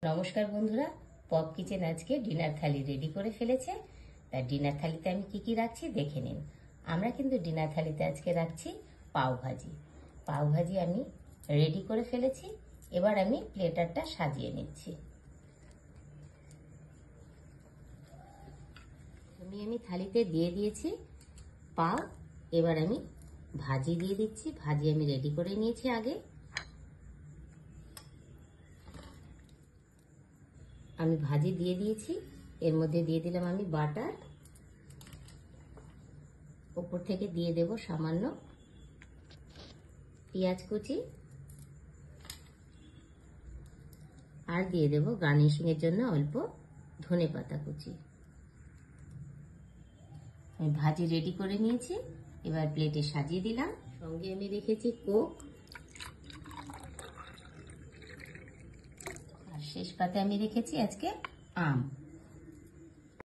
নমস্কার বন্ধুরা, pop kitchen আজকে ডিনার থালি রেডি করে ফেলেছে। তার ডিনার থালিতে আমি কি কি রাখছি দেখে নিন। আমরা কিন্তু ডিনার থালিতে আজকে রাখছি পাও ভাজি। পাও ভাজি আমি রেডি করে ফেলেছি। এবার আমি প্লেটারটা সাজিয়ে নিচ্ছি। আমি থালিতে দিয়ে দিয়েছি পাও। এবার আমি ভাজি দিয়ে দিচ্ছি। ভাজি আমি রেডি করে নিয়েছি আগে। আমি ভাজি দিয়ে দিয়েছি। এর মধ্যে দিয়ে দিলাম আমি বাটার। উপর থেকে দিয়ে দেব সামান্য পেঁয়াজ কুচি, আর দিয়ে দেব গার্নিশিং এর জন্য অল্প ধনেপাতা কুচি। আমি ভাজি রেডি করে নিয়েছি। এবার প্লেটে সাজিয়ে দিলাম। সঙ্গে আমি রেখেছি কোক, আর শেষ পাতে আমি রেখেছি আজকে আম।